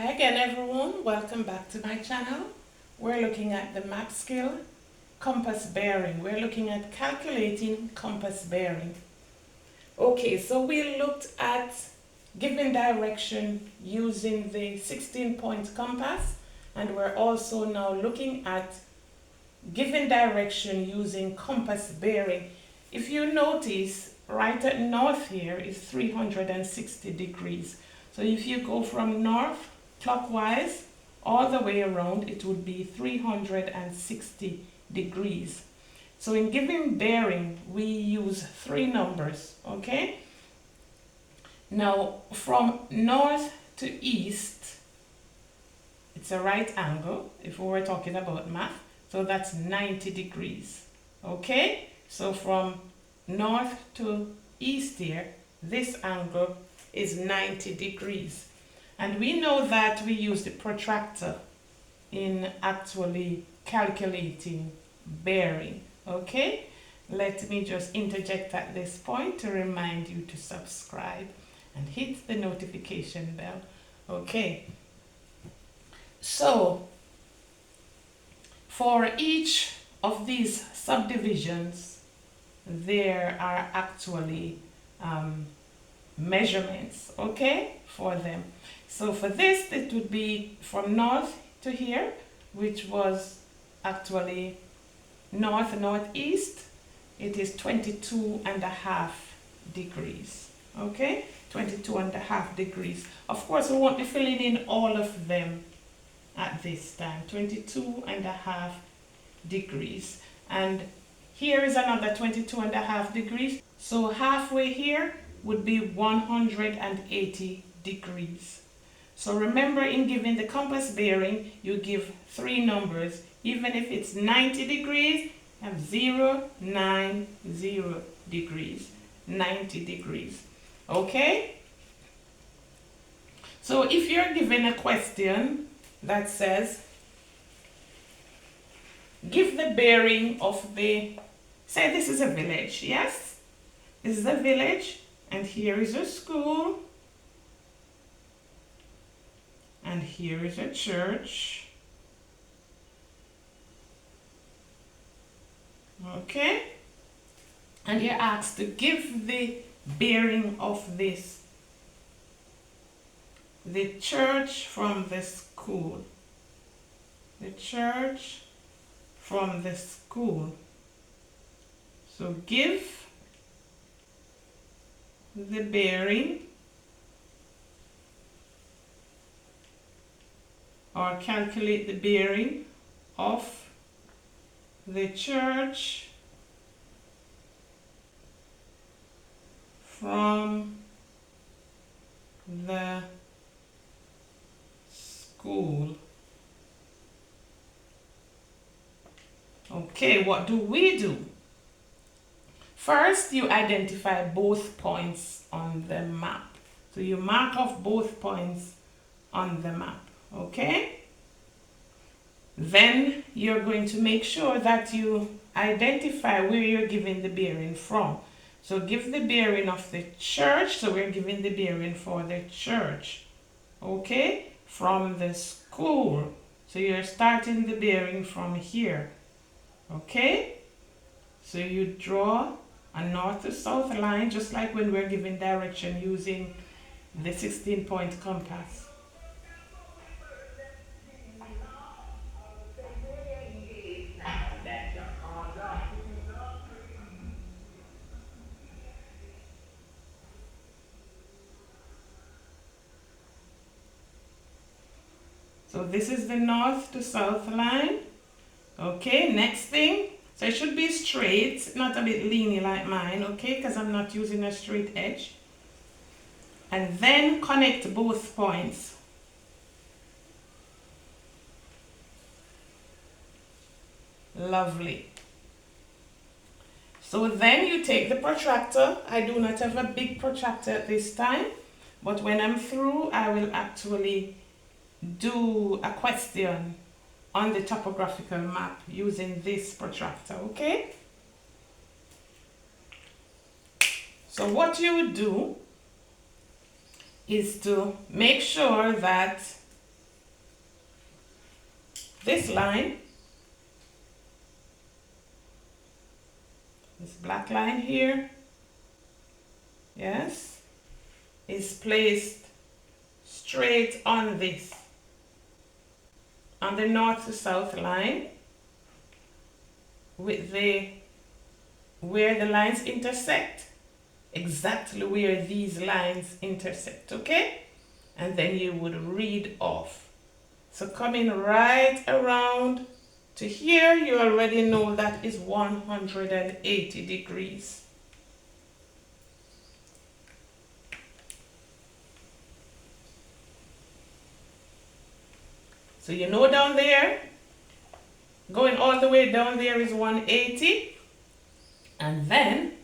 Hi again everyone, welcome back to my channel. We're looking at the map skill, compass bearing. We're looking at calculating compass bearing. Okay, so we looked at giving direction using the 16-point compass, and we're also now looking at giving direction using compass bearing. If you notice, right at north here is 360 degrees. So if you go from north clockwise all the way around, it would be 360 degrees. So in giving bearing, we use three numbers, okay? Now, from north to east, it's a right angle, if we were talking about math, so that's 90 degrees, okay? So from north to east here, this angle is 90 degrees. And we know that we use the protractor in actually calculating bearing, okay? Let me just interject at this point to remind you to subscribe and hit the notification bell, okay? So, for each of these subdivisions, there are actually measurements, okay, for them. So for this, it would be from north to here, which was actually northeast. It is 22.5 degrees, okay, 22.5 degrees. Of course, we won't be filling in all of them at this time. 22.5 degrees, and here is another 22.5 degrees. So halfway here would be 180 degrees. So remember, in giving the compass bearing, you give three numbers. Even if it's 90 degrees, have 0, 9, 0 degrees. 90 degrees. Okay? So if you're given a question that says, give the bearing of the, say this is a village, yes? This is a village, and here is a school, and here is a church. Okay? And you're asked to give the bearing of this, the church from the school. The church from the school. So give the bearing, or calculate the bearing of the church from the school. Okay, what do we do? First, you identify both points on the map. So you mark off both points on the map, okay? Then you're going to make sure that you identify where you're giving the bearing from. So give the bearing of the church. So we're giving the bearing for the church, okay? From the school. So you're starting the bearing from here, okay? So you draw a north to south line, just like when we're giving direction using the 16-point compass. So this is the north to south line. Okay, next thing. So it should be straight, not a bit leany like mine, okay, because I'm not using a straight edge. And then connect both points. Lovely. So then you take the protractor. I do not have a big protractor at this time, but when I'm through, I will actually do a question on the topographical map using this protractor, okay? So what you would do is to make sure that this line, this black line here, yes, is placed straight on this, on the north to south line, with the where the lines intersect, exactly where these lines intersect, okay? And then you would read off. So coming right around to here, you already know that is 180 degrees. So you know down there, going all the way down there is 180. And then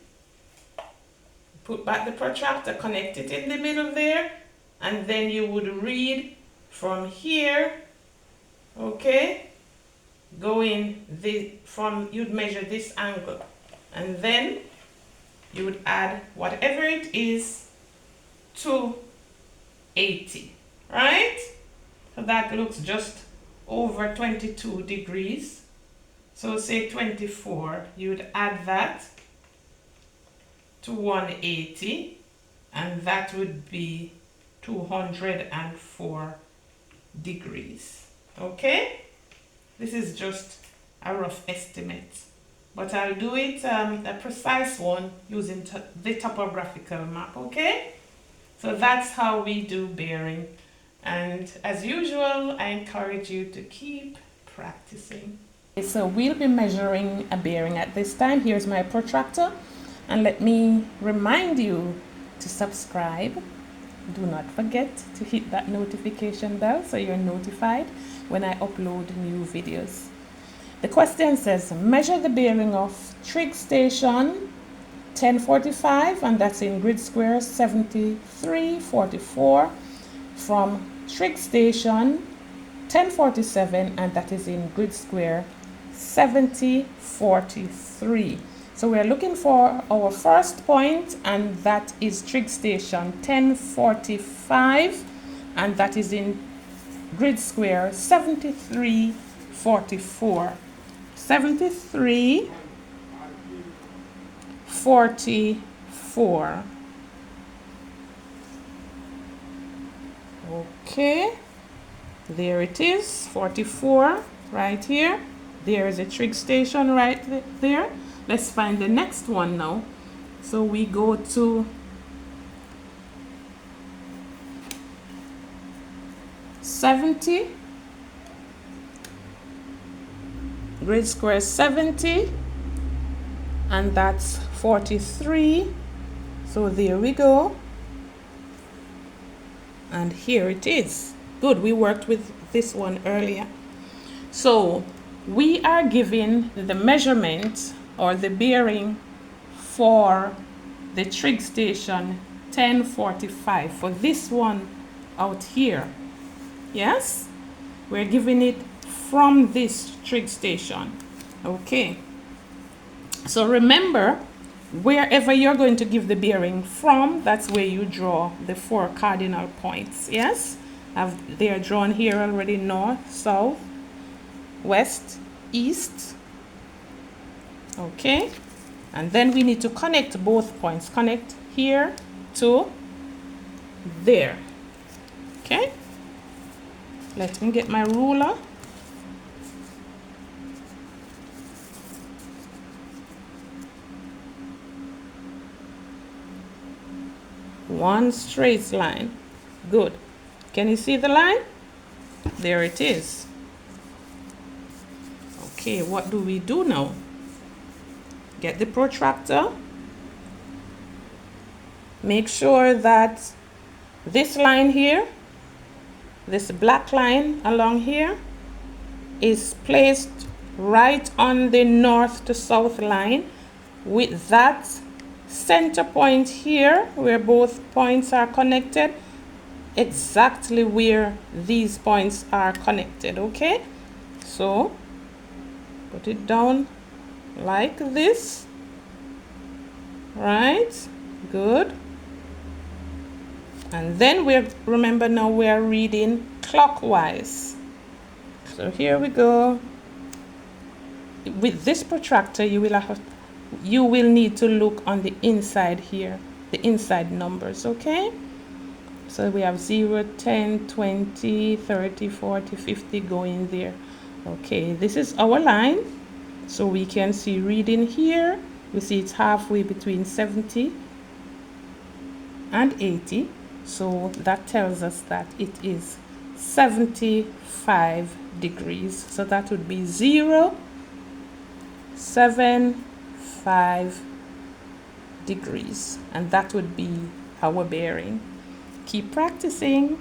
put back the protractor, connect it in the middle there, and then you would read from here, okay, going you'd measure this angle, and then you would add whatever it is to 80, right? So that looks just over 22 degrees. So say 24, you would add that to 180, and that would be 204 degrees. Okay? This is just a rough estimate, but I'll do it a precise one using the topographical map. Okay? So that's how we do bearing, and as usual, I encourage you to keep practicing. So we'll be measuring a bearing at this time. Here's my protractor, and let me remind you to subscribe. Do not forget to hit that notification bell so you're notified when I upload new videos. The question says, measure the bearing of trig station 1045, and that's in grid square 7344, from trig station 1047, and that is in grid square 7043. So we're looking for our first point, and that is trig station 1045, and that is in grid square 7344. 7344. Okay, there it is, 44 right here. There is a trig station right there. Let's find the next one now. So we go to 70, grid square 70, and that's 43. So there we go. And here it is. Good, we worked with this one earlier. So we are given the measurement or the bearing for the trig station 1045, for this one out here. Yes, we're giving it from this trig station. Okay, so remember, wherever you're going to give the bearing from, that's where you draw the 4 cardinal points. Yes, they are drawn here already: north, south, west, east. Okay, and then we need to connect both points. Connect here to there. Okay, let me get my ruler. One straight line. Good. Can you see the line? There it is. Okay, what do we do now? Get the protractor. Make sure that this line here, this black line along here, is placed right on the north to south line, with that center point here where both points are connected, exactly where these points are connected. Okay, so put it down like this. Right, good. And then remember now we're reading clockwise. So here we go. With this protractor, you will need to look on the inside here, the inside numbers, okay? So we have 0, 10, 20, 30, 40, 50 going there. Okay, this is our line. So we can see reading here. We see it's halfway between 70 and 80. So that tells us that it is 75 degrees. So that would be 0, 7, 5 degrees. And that would be our bearing. Keep practicing.